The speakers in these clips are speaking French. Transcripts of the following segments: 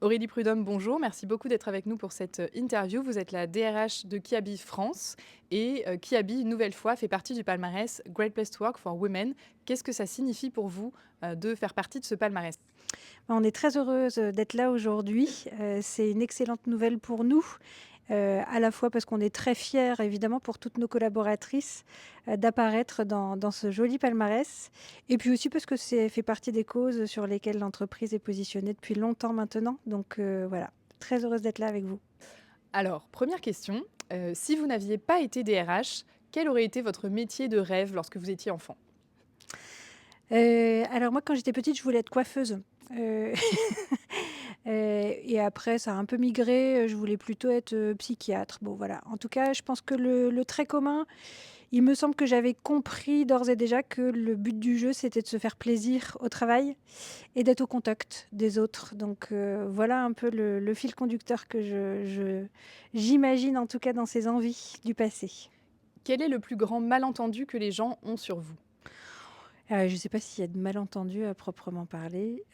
Aurélie Prudhomme, bonjour. Merci beaucoup d'être avec nous pour cette interview. Vous êtes la DRH de Kiabi France et Kiabi, une nouvelle fois, fait partie du palmarès Great Place to Work for Women. Qu'est-ce que ça signifie pour vous de faire partie de ce palmarès? On est très heureuse d'être là aujourd'hui. C'est une excellente nouvelle pour nous, à la fois parce qu'on est très fiers, évidemment, pour toutes nos collaboratrices, d'apparaître dans ce joli palmarès et puis aussi parce que c'est fait partie des causes sur lesquelles l'entreprise est positionnée depuis longtemps maintenant. Donc, voilà, très heureuse d'être là avec vous. Alors, première question, si vous n'aviez pas été DRH, quel aurait été votre métier de rêve lorsque vous étiez enfant? Alors moi, quand j'étais petite, je voulais être coiffeuse, heu, et après ça a un peu migré, je voulais plutôt être, psychiatre. Bon voilà, en tout cas, je pense que le trait commun, il me semble que j'avais compris d'ores et déjà que le but du jeu, c'était de se faire plaisir au travail et d'être au contact des autres. Donc, voilà un peu le fil conducteur que j'imagine en tout cas dans ces envies du passé. Quel est le plus grand malentendu que les gens ont sur vous? Je ne sais pas s'il y a de malentendus à proprement parler.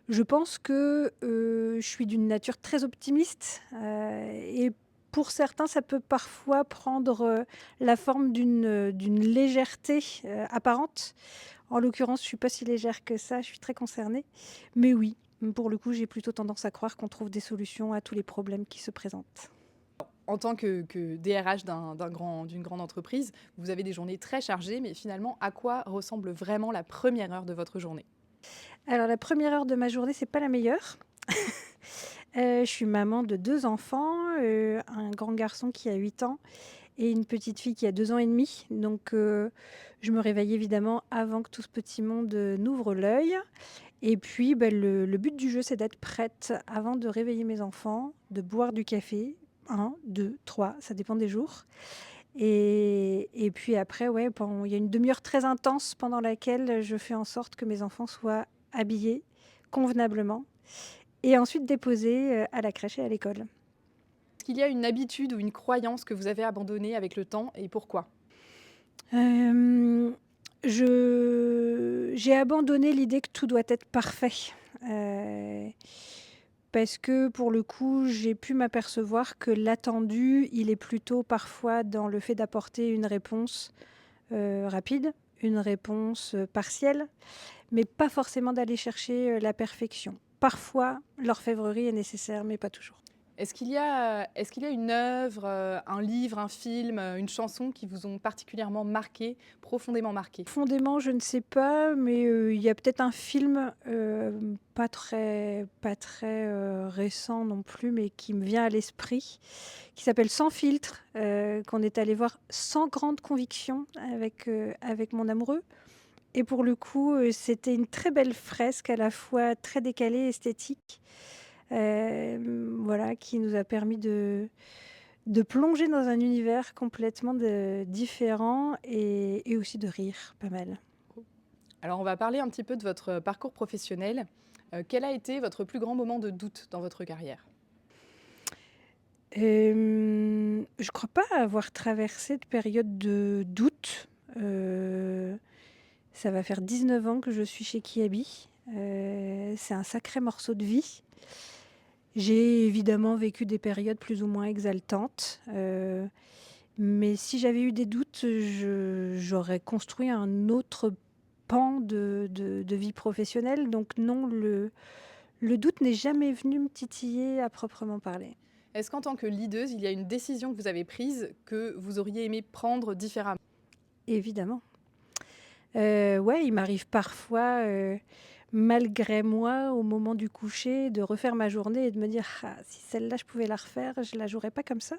Je pense que, je suis d'une nature très optimiste, et pour certains, ça peut parfois prendre, la forme d'une légèreté, apparente. En l'occurrence, je suis pas si légère que ça, je suis très concernée. Mais oui, pour le coup, j'ai plutôt tendance à croire qu'on trouve des solutions à tous les problèmes qui se présentent. En tant que DRH d'une grande entreprise, vous avez des journées très chargées, mais finalement, à quoi ressemble vraiment la première heure de votre journée? Alors la première heure de ma journée, c'est pas la meilleure. Je suis maman de 2 enfants, un grand garçon qui a 8 ans et une petite fille qui a 2 ans et demi. Donc, je me réveille évidemment avant que tout ce petit monde, n'ouvre l'œil et puis, bah, le but du jeu, c'est d'être prête avant de réveiller mes enfants, de boire du café, 1, 2, 3, ça dépend des jours et puis après, ouais, pen il y a une demi heure très intense pendant laquelle je fais en sorte que mes enfants soient habillés convenablement et ensuite déposés, à la crèche et à l'école. Est-ce qu'il y a une habitude ou une croyance que vous avez abandonnée avec le temps et pourquoi? Hem, j'ai abandonné l'idée que tout doit être parfait, heu, parce que pour le coup, j'ai pu m'apercevoir que l'attendu, il est plutôt parfois dans le fait d'apporter une réponse, rapide, une réponse, partielle, mais pas forcément d'aller chercher, la perfection. Parfois, l'orfèvrerie est nécessaire, mais pas toujours. Est-ce qu'il y a une œuvre, un livre, un film, une chanson qui vous ont particulièrement marqué, profondément marqué? Profondément, je ne sais pas, mais il y a peut-être un film, pas très, récent non plus, mais qui me vient à l'esprit, qui s'appelle «Sans filtre», qu'on est allé voir sans grande conviction avec mon amoureux et pour le coup, c'était une très belle fresque à la fois très décalée, esthétique, voilà, qui nous a permis de plonger dans un univers complètement différent et aussi de rire pas mal. Alors on va parler un petit peu de votre parcours professionnel. Quel a été votre plus grand moment de doute dans votre carrière? Je crois pas avoir traversé de période de doute. Ça va faire 19 ans que je suis chez Kiabi. C'est un sacré morceau de vie. J'ai évidemment vécu des périodes plus ou moins exaltantes, mais si j'avais eu des doutes, j'aurais construit un autre pan de vie professionnelle. Donc non, le doute n'est jamais venu me titiller à proprement parler. Est-ce qu'en tant que leaduse, il y a une décision que vous avez prise que vous auriez aimé prendre différemment? Évidemment. Ouais, il m'arrive parfois, malgré moi, au moment du coucher, de refaire ma journée et de me dire: «Ah, si celle-là, je pouvais la refaire, je la jouerais pas comme ça».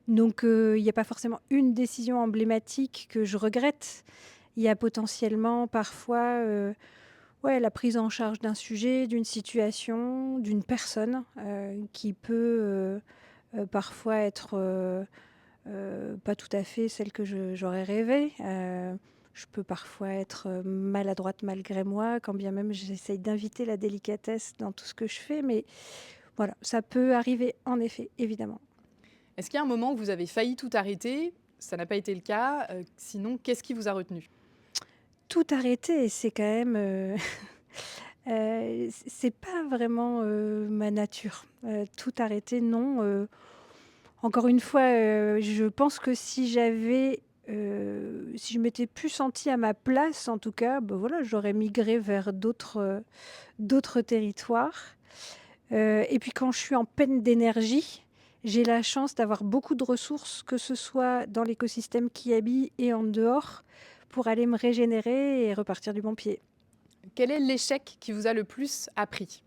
Donc il y a pas forcément une décision emblématique que je regrette. Il y a potentiellement parfois, ouais, la prise en charge d'un sujet, d'une situation, d'une personne, qui peut, parfois être, pas tout à fait celle que j'aurais rêvé. Je peux parfois être, maladroite malgré moi, quand bien même j'essaye d'inviter la délicatesse dans tout ce que je fais, mais voilà, ça peut arriver en effet, évidemment. Est-ce qu'il y a un moment où vous avez failli tout arrêter? Ça n'a pas été le cas, sinon qu'est-ce qui vous a retenu? Tout arrêter, c'est quand même, C'est pas vraiment, ma nature. Tout arrêter, non, encore une fois, je pense que si je m'étais plus sentie à ma place, en tout cas, bah, voilà, j'aurais migré vers d'autres territoires. Et puis quand je suis en peine d'énergie, j'ai la chance d'avoir beaucoup de ressources, que ce soit dans l'écosystème Kiabi et en dehors, pour aller me régénérer et repartir du bon pied. Quel est l'échec qui vous a le plus appris?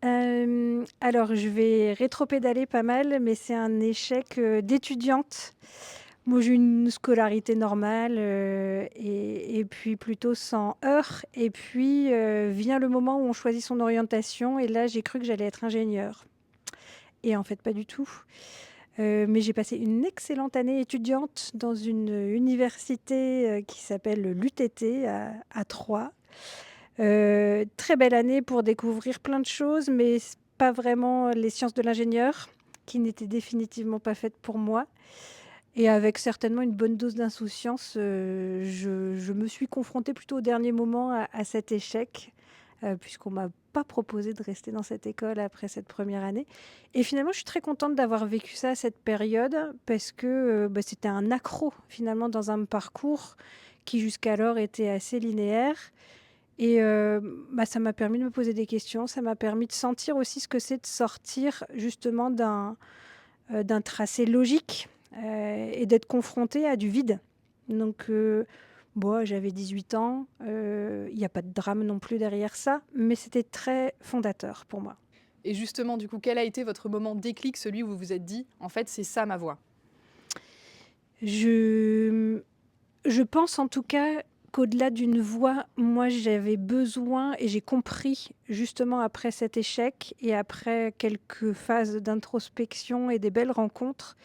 Alors je vais rétropédaler pas mal, mais c'est un échec, d'étudiante. Moi, j'ai eu une scolarité normale, et puis plutôt sans heurts et puis, vient le moment où on choisit son orientation et là, j'ai cru que j'allais être ingénieure et en fait, pas du tout. Mais j'ai passé une excellente année étudiante dans une université, qui s'appelle l'UTT à Troyes. Très belle année pour découvrir plein de choses, mais pas vraiment les sciences de l'ingénieur, qui n'étaient définitivement pas faites pour moi. Et avec certainement une bonne dose d'insouciance, je me suis confrontée plutôt au dernier moment à cet échec, puisqu'on m'a pas proposé de rester dans cette école après cette première année. Et finalement, je suis très contente d'avoir vécu ça à cette période parce que, bah, c'était un accroc finalement dans un parcours qui jusqu'alors était assez linéaire et bah, ça m'a permis de me poser des questions. Ça m'a permis de sentir aussi ce que c'est de sortir justement d'un tracé logique, et d'être confrontée à du vide. Donc bon, j'avais 18 ans, il y a pas de drame non plus derrière ça, mais c'était très fondateur pour moi. Et justement, du coup, quel a été votre moment déclic, celui où vous vous êtes dit: «En fait, c'est ça ma voie»? Je je pense en tout cas qu'au-delà d'une voix, moi j'avais besoin et j'ai compris justement après cet échec et après quelques phases d'introspection et des belles rencontres,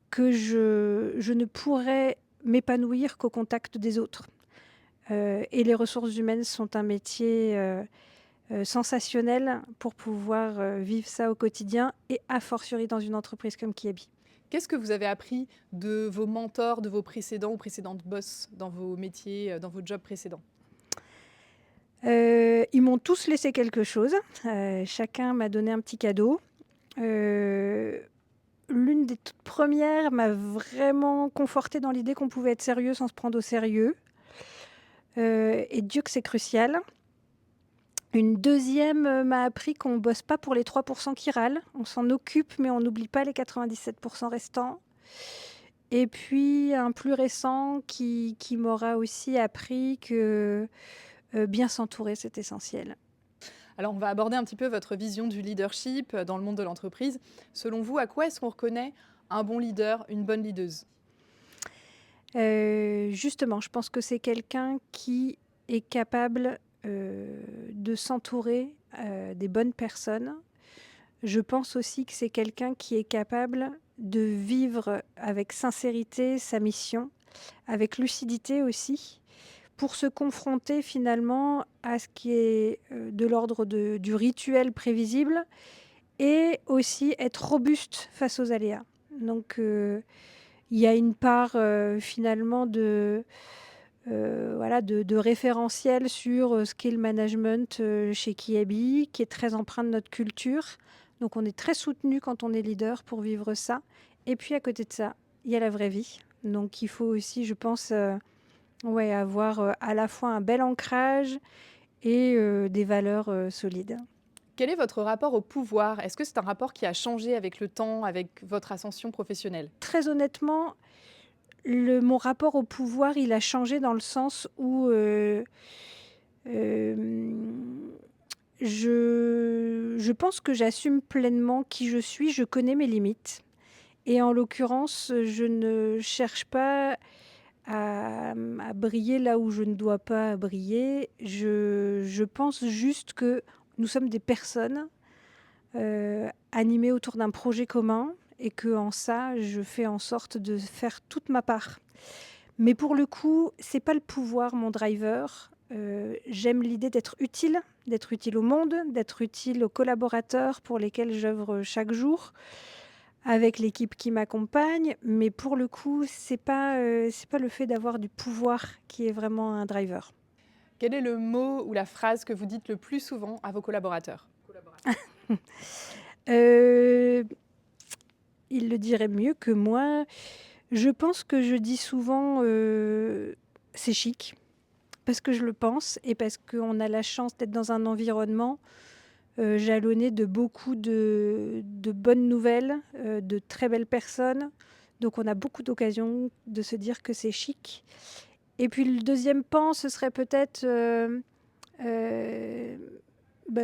que je ne pourrais m'épanouir qu'au contact des autres. Et les ressources humaines sont un métier, sensationnel pour pouvoir, vivre ça au quotidien et a fortiori dans une entreprise comme Kiabi. Qu'est-ce que vous avez appris de vos mentors, de vos précédents ou précédentes boss dans vos métiers, dans vos jobs précédents? Ils m'ont tous laissé quelque chose, chacun m'a donné un petit cadeau. Heu, L'une des toutes premières m'a vraiment confortée dans l'idée qu'on pouvait être sérieux sans se prendre au sérieux, et Dieu que c'est crucial. Une deuxième m'a appris qu'on bosse pas pour les 3 qui râlent. On s'en occupe, mais on n'oublie pas les 97 restants. Et puis un plus récent qui m'aura aussi appris que, bien s'entourer, c'est essentiel. Alors, on va aborder un petit peu votre vision du leadership, dans le monde de l'entreprise. Selon vous, à quoi est-ce qu'on reconnaît un bon leader, une bonne leaduse? Justement, je pense que c'est quelqu'un qui est capable, de s'entourer, des bonnes personnes. Je pense aussi que c'est quelqu'un qui est capable de vivre avec sincérité sa mission, avec lucidité aussi, pour se confronter finalement à ce qui est, de l'ordre du rituel prévisible et aussi être robuste face aux aléas. Donc, il y a une part, finalement voilà, de référentiel sur, ce qu'est le management, chez Kiabi, qui est très empreint de notre culture. Donc on est très soutenu quand on est leader pour vivre ça et puis à côté de ça, il y a la vraie vie. Donc il faut aussi, je pense, ouais, avoir, à la fois un bel ancrage et des valeurs, solides. Quel est votre rapport au pouvoir? Est-ce que c'est un rapport qui a changé avec le temps, avec votre ascension professionnelle? Très honnêtement, mon rapport au pouvoir, il a changé dans le sens où, hem, je pense que j'assume pleinement qui je suis, je connais mes limites et en l'occurrence, je ne cherche pas à briller là où je ne dois pas briller. Je pense juste que nous sommes des personnes, animées autour d'un projet commun et que en ça, je fais en sorte de faire toute ma part. Mais pour le coup, c'est pas le pouvoir mon driver. J'aime l'idée d'être utile au monde, d'être utile aux collaborateurs pour lesquels j'œuvre chaque jour, avec l'équipe qui m'accompagne. Mais pour le coup, c'est pas le fait d'avoir du pouvoir qui est vraiment un driver. Quel est le mot ou la phrase que vous dites le plus souvent à vos collaborateurs? Heu, il le dirait mieux que moi. Je pense que je dis souvent, «C'est chic», parce que je le pense et parce qu'on a la chance d'être dans un environnement, jalonné de beaucoup de bonnes nouvelles, de très belles personnes. Donc on a beaucoup d'occasions de se dire que c'est chic. Et puis le deuxième pan, ce serait peut-être, heu, bah,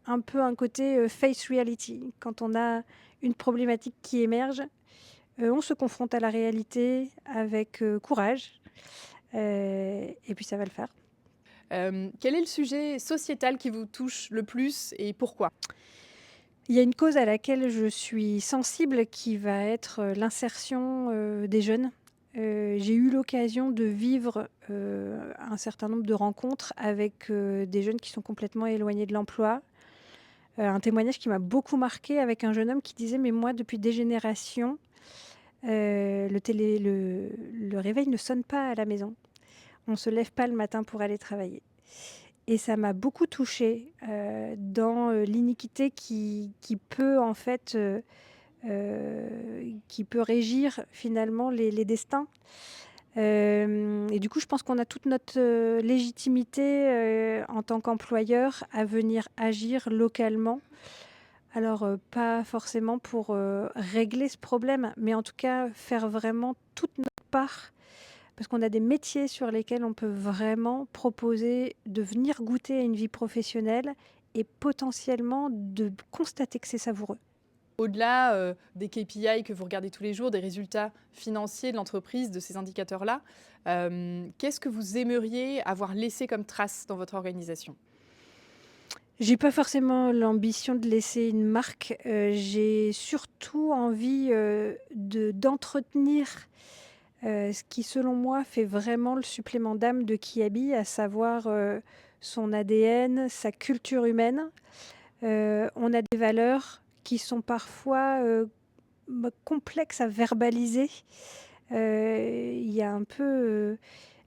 un peu un côté, face reality. Quand on a une problématique qui émerge, on se confronte à la réalité avec, courage, et puis ça va le faire. Quel est le sujet sociétal qui vous touche le plus et pourquoi? Il y a une cause à laquelle je suis sensible qui va être, l'insertion, des jeunes. J'ai eu l'occasion de vivre, un certain nombre de rencontres avec, des jeunes qui sont complètement éloignés de l'emploi. Un témoignage qui m'a beaucoup marquée avec un jeune homme qui disait: «Mais moi depuis des générations, le réveil ne sonne pas à la maison. On se lève pas le matin pour aller travailler». Et ça m'a beaucoup touchée, dans, l'iniquité qui peut en fait, qui peut régir finalement les destins. Et du coup, je pense qu'on a toute notre, légitimité, en tant qu'employeur à venir agir localement. Alors, pas forcément pour, régler ce problème, mais en tout cas faire vraiment toute notre part. Parce qu'on a des métiers sur lesquels on peut vraiment proposer de venir goûter à une vie professionnelle et potentiellement de constater que c'est savoureux. Au-delà, des KPI que vous regardez tous les jours, des résultats financiers de l'entreprise, de ces indicateurs-là, qu'est-ce que vous aimeriez avoir laissé comme trace dans votre organisation? J'ai pas forcément l'ambition de laisser une marque, j'ai surtout envie, d'entretenir, ce qui selon moi fait vraiment le supplément d'âme de Kiabi, à savoir, son ADN, sa culture humaine. On a des valeurs qui sont parfois, complexes à verbaliser. Il y a un peu,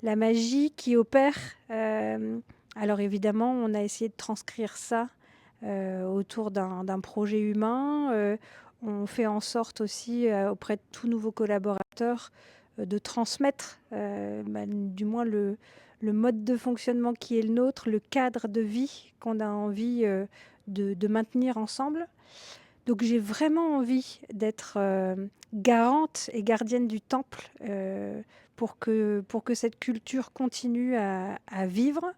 la magie qui opère. Alors évidemment, on a essayé de transcrire ça, autour d'un projet humain. On fait en sorte aussi, auprès de tous nouveaux collaborateurs, de transmettre, du moins le mode de fonctionnement qui est le nôtre, le cadre de vie qu'on a envie, de maintenir ensemble. Donc j'ai vraiment envie d'être, garante et gardienne du temple, pour que cette culture continue à vivre,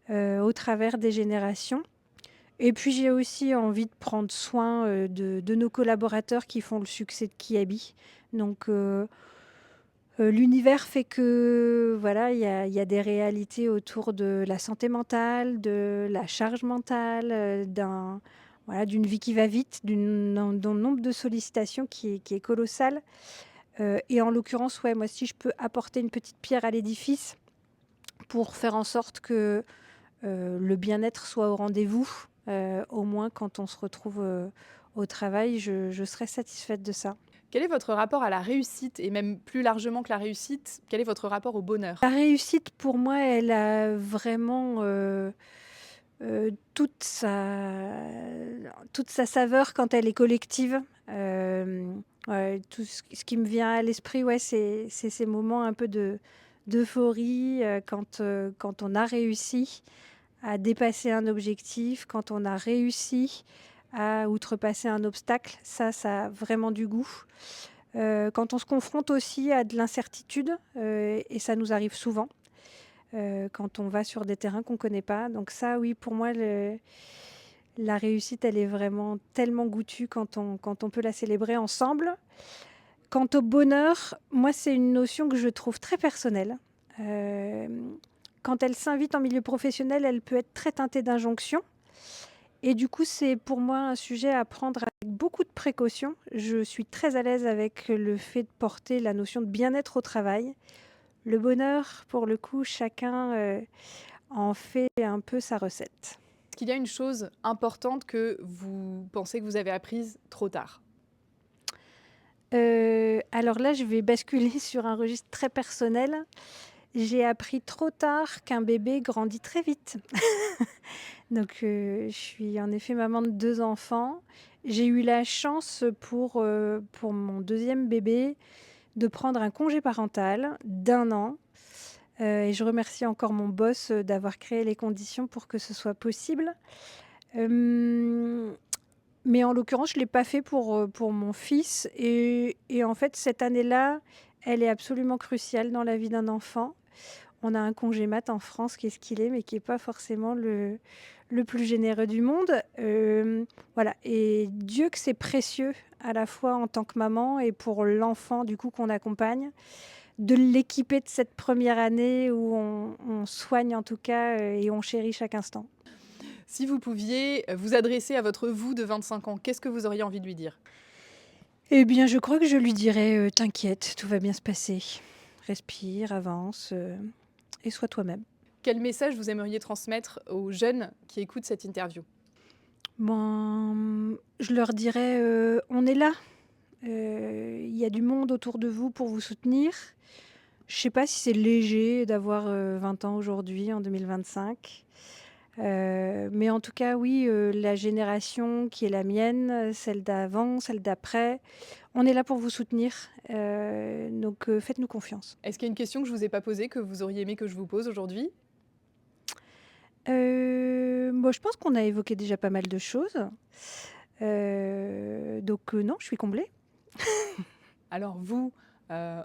au travers des générations. Et puis j'ai aussi envie de prendre soin, de nos collaborateurs qui font le succès de Kiabi. Donc l'univers fait que, voilà, il y a des réalités autour de la santé mentale, de la charge mentale, d'une vie qui va vite, d'un nombre de sollicitations qui est colossal. Et en l'occurrence, ouais, moi, si je peux apporter une petite pierre à l'édifice pour faire en sorte que, le bien-être soit au rendez-vous, au moins quand on se retrouve, au travail, je serai satisfaite de ça. Quel est votre rapport à la réussite et même plus largement que la réussite, quel est votre rapport au La bonheur? réussite pour moi, elle a vraiment, toute sa saveur quand elle est collective. Ouais, tout ce qui me vient à l'esprit, ouais, c'est ces moments un peu d'euphorie, quand on a réussi à dépasser un objectif, quand on a réussi à outrepasser un obstacle, ça a vraiment du goût. Quand on se confronte aussi à de l'incertitude, et ça nous arrive souvent, quand on va sur des terrains qu'on ne connaît pas. Donc ça, oui, pour moi, la réussite, elle est vraiment tellement goûtue quand on peut la célébrer ensemble. Quant au bonheur, moi, c'est une notion que je trouve très personnelle. Hem, Quand elle s'invite en milieu professionnel, elle peut être très teintée d'injonction et du coup, c'est pour moi un sujet à prendre avec beaucoup de précautions. Je suis très à l'aise avec le fait de porter la notion de bien-être au travail. Le bonheur, pour le coup, chacun, en fait un peu sa recette. Est-ce qu'il y a une chose importante que vous pensez que vous avez apprise trop tard? Alors là, je vais basculer sur un registre très personnel. J'ai appris trop tard qu'un bébé grandit très vite. Donc, je suis en effet maman de 2 enfants. J'ai eu la chance pour mon deuxième bébé de prendre un congé parental d'1 an, et je remercie encore mon boss, d'avoir créé les conditions pour que ce soit possible. Hem, mais en l'occurrence, je ne l'ai pas fait pour mon fils et en fait, cette année-là, elle est absolument cruciale dans la vie d'un enfant. On a un congé mat en France qui est ce qu'il est, mais qui est pas forcément le plus généreux du monde. Voilà et Dieu que c'est précieux à la fois en tant que maman et pour l'enfant du coup qu'on accompagne, de l'équiper de cette première année où on soigne en tout cas, et on chérit chaque instant. Si vous pouviez vous adresser à votre vous de 25 ans, qu'est-ce que vous auriez envie de lui dire? Eh bien, je crois que je lui dirais, «T'inquiète, tout va bien se passer. Respire, avance, et sois toi-même». Quel message vous aimeriez transmettre aux jeunes qui écoutent cette interview? Ben, je leur dirais, «On est là, il y a du monde autour de vous pour vous soutenir». Je sais pas si c'est léger d'avoir, 20 ans aujourd'hui en 2025, mais en tout cas oui, la génération qui est la mienne, celle d'avant, celle d'après, on est là pour vous soutenir, donc faites-nous confiance. Est-ce qu'il y a une question que je vous ai pas posée, que vous auriez aimé que je vous pose aujourd'hui? Bah, je pense qu'on a évoqué déjà pas mal de choses, donc non, je suis comblée. Alors vous,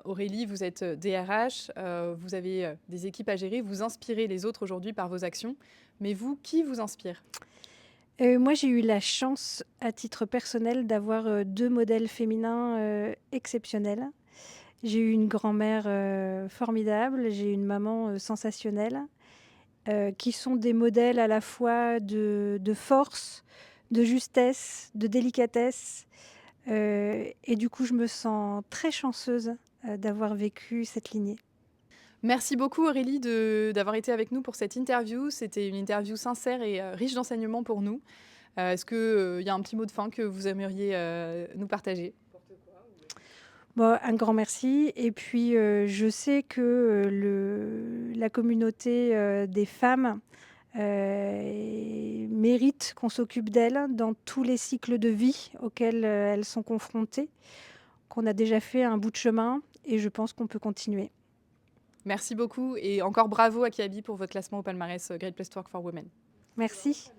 Aurélie, vous êtes, DRH, vous avez, des équipes à gérer, vous inspirez les autres aujourd'hui par vos actions. Mais vous, qui vous inspire? Moi, j'ai eu la chance, à titre personnel, d'avoir, 2 modèles féminins, exceptionnels. J'ai eu une grand-mère, formidable, j'ai eu une maman, sensationnelle, qui sont des modèles à la fois de force, de justesse, de délicatesse, et du coup, je me sens très chanceuse, d'avoir vécu cette lignée. Merci beaucoup Aurélie d'avoir été avec nous pour cette interview. C'était une interview sincère et riche d'enseignements pour nous. Est-ce que, il y a un petit mot de fin que vous aimeriez, nous partager? Bah, un grand merci et puis, je sais que, le la communauté, des femmes, mérite qu'on s'occupe d'elles dans tous les cycles de vie auxquels, elles sont confrontées, qu'on a déjà fait un bout de chemin et je pense qu'on peut continuer. Merci beaucoup et encore bravo à Kiabi pour votre classement au palmarès, Great Place to Work for Women. Merci.